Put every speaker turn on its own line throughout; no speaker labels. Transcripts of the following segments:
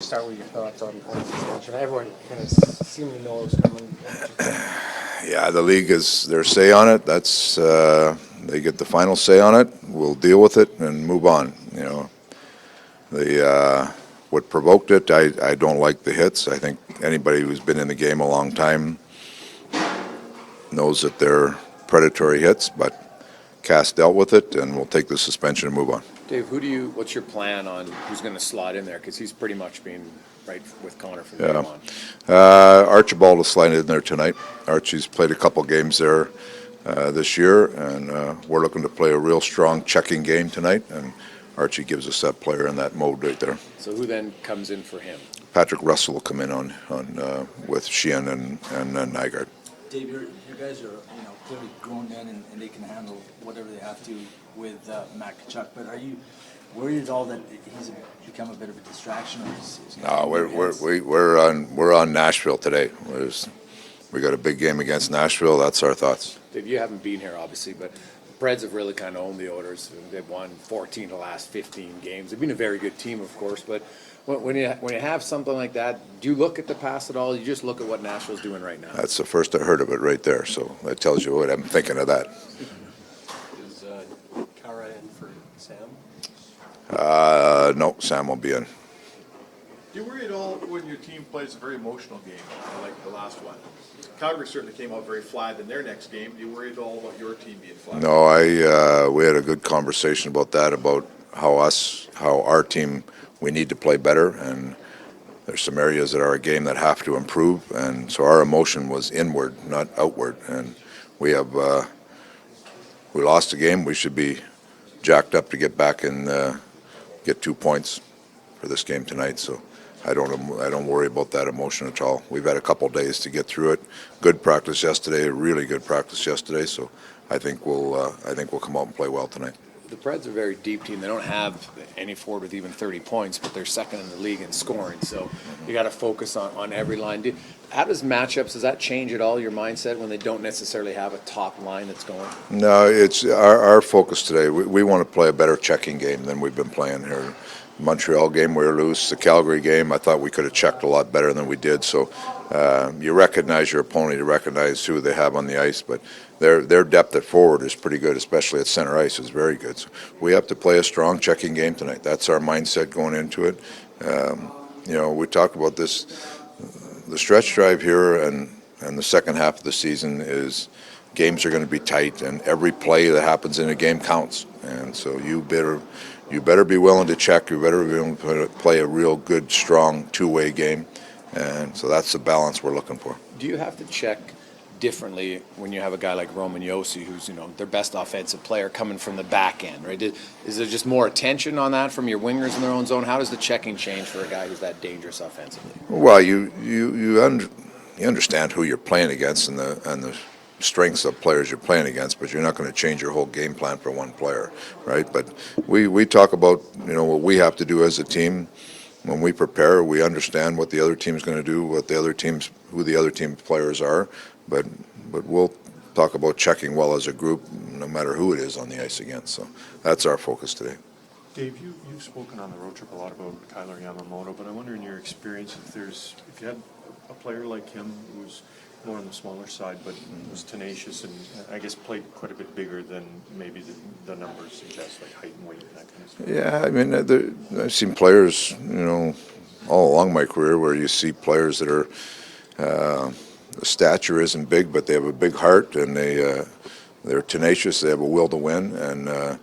Start with your thoughts on the suspension. Everyone kind of seemed to know it was coming.
Yeah, the league is their say on it. That's they get the final say on it. We'll deal with it and move on. What provoked it, I don't like the hits. I think anybody who's been in the game a long time knows that they're predatory hits, but Cass dealt with it, and we'll take the suspension and move on.
Dave, what's your plan on who's going to slot in there? Because he's pretty much been right with Connor from day one.
Archibald will slide in there tonight. Archie's played a couple games there this year, and we're looking to play a real strong checking game tonight, and Archie gives us that player in that mode right there.
So who then comes in for him?
Patrick Russell will come in on with Sheehan and Nygaard.
Dave, your guys are clearly grown men and they can handle whatever they have to with Matt Tkachuk. But are you worried at all that he's become a bit of a distraction? Or
No, we're on Nashville today. We got a big game against Nashville. That's our thoughts.
Dave, you haven't been here obviously, but the Preds have really kind of owned the Oilers. They've won 14 of the last 15 games. They've been a very good team, of course, but when you have something like that, do you look at the past at all? You just look at what Nashville's doing right now.
That's the first I heard of it right there. So that tells you what I'm thinking of that.
Is Kara in for Sam?
No, Sam will be in.
Do you worry at all when your team plays a very emotional game, like the last one? Calgary certainly came out very flat in their next game. Do you worry at all about your team being flat?
No, we had a good conversation about that, about how our team, we need to play better, and there's some areas that are a game that have to improve, and so our emotion was inward, not outward, and we lost the game. We should be jacked up to get back and get 2 points for this game tonight, so I don't worry about that emotion at all. We've had a couple days to get through it. Good practice yesterday, really good practice yesterday, so I think we'll come out and play well tonight.
The Preds are a very deep team. They don't have any forward with even 30 points, but they're second in the league in scoring. So you got to focus on every line. How does that change at all your mindset when they don't necessarily have a top line that's going?
No, it's our focus today. We want to play a better checking game than we've been playing here. Montreal game we were loose. The Calgary game, I thought we could have checked a lot better than we did. So you recognize your opponent, you recognize who they have on the ice, but their depth at forward is pretty good, especially at center ice is very good. So we have to play a strong checking game tonight. That's our mindset going into it. We talked about this. The stretch drive here and the second half of the season is games are going to be tight, and every play that happens in a game counts. And so you better be willing to check. You better be willing to play a real good, strong two-way game. And so that's the balance we're looking for.
Do you have to check differently when you have a guy like Roman Josi, who's their best offensive player, coming from the back end, right? Is there just more attention on that from your wingers in their own zone? How does the checking change for a guy who's that dangerous offensively?
Well, you understand who you're playing against and the strengths of players you're playing against, but you're not going to change your whole game plan for one player, right? But we talk about what we have to do as a team. When we prepare, we understand what the other team's going to do, who the other team's players are, but we'll talk about checking well as a group, no matter who it is on the ice against. So that's our focus today.
Dave, you've spoken on the road trip a lot about Kyler Yamamoto, but I wonder in your experience if you had a player like him who was more on the smaller side, but was tenacious and I guess played quite a bit bigger than maybe the numbers suggest, like height and weight and that kind of stuff.
Yeah, I mean, I've seen players, all along my career where you see players that are the stature isn't big, but they have a big heart and they're tenacious. They have a will to win, and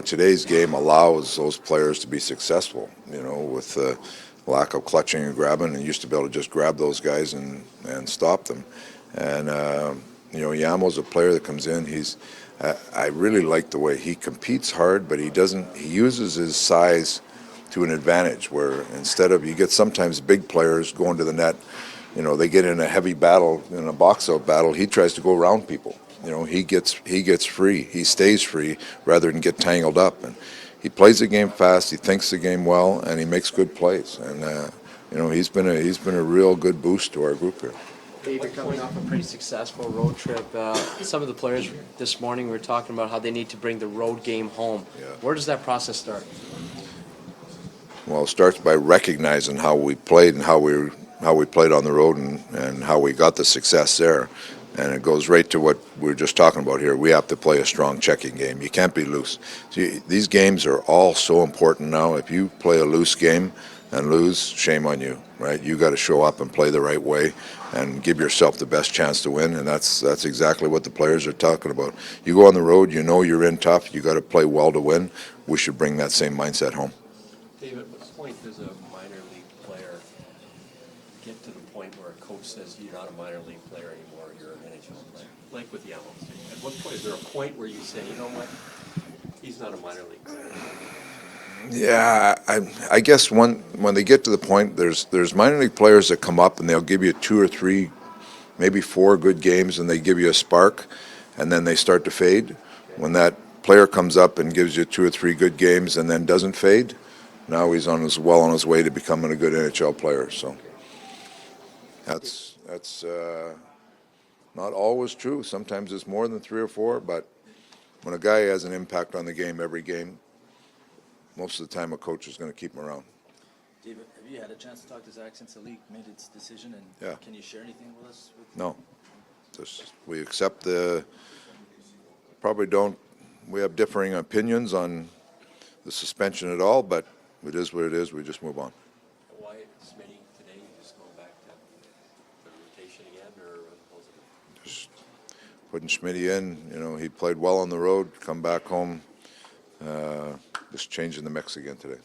today's game allows those players to be successful. With lack of clutching and grabbing, and used to be able to just grab those guys and stop them. And Yamo's a player that comes in. I really like the way he competes hard, but he uses his size to an advantage. Where instead of, you get sometimes big players going to the net, they get in a heavy battle, in a box-out battle. He tries to go around people. He gets free. He stays free rather than get tangled up. And he plays the game fast. He thinks the game well, and he makes good plays. And he's been a real good boost to our group here.
Dave, you're coming off a pretty successful road trip. Some of the players this morning were talking about how they need to bring the road game home.
Yeah.
Where does that process start?
Well, it starts by recognizing how we played and how we played on the road and how we got the success there. And it goes right to what we were just talking about here. We have to play a strong checking game. You can't be loose. See, these games are all so important now. If you play a loose game and lose, shame on you, right? You got to show up and play the right way and give yourself the best chance to win. And that's exactly what the players are talking about. You go on the road, you know you're in tough. You got to play well to win. We should bring that same mindset home.
David, at what point does a minor league player get to the point where a coach says you're not a minor league player anymore, you're an NHL player? Like with the Owls. At what point is there a point where you say, you know what, he's not a minor league player?
Yeah, I guess when they get to the point, there's minor league players that come up and they'll give you 2 or 3, maybe 4 good games, and they give you a spark, and then they start to fade. When that player comes up and gives you 2 or 3 good games and then doesn't fade, now he's on his way to becoming a good NHL player. So that's not always true. Sometimes it's more than 3 or 4, but when a guy has an impact on the game every game, most of the time a coach is going to keep him around.
David, have you had a chance to talk to Zach since the league made its decision, and
Yeah.
can you share anything with us?
No. We accept we have differing opinions on the suspension at all, but it is what it is. We just move on.
Why Smitty today, you just going back to the rotation again, or how's it?
Just putting Schmitty in, he played well on the road, come back home, just changing the mix again today.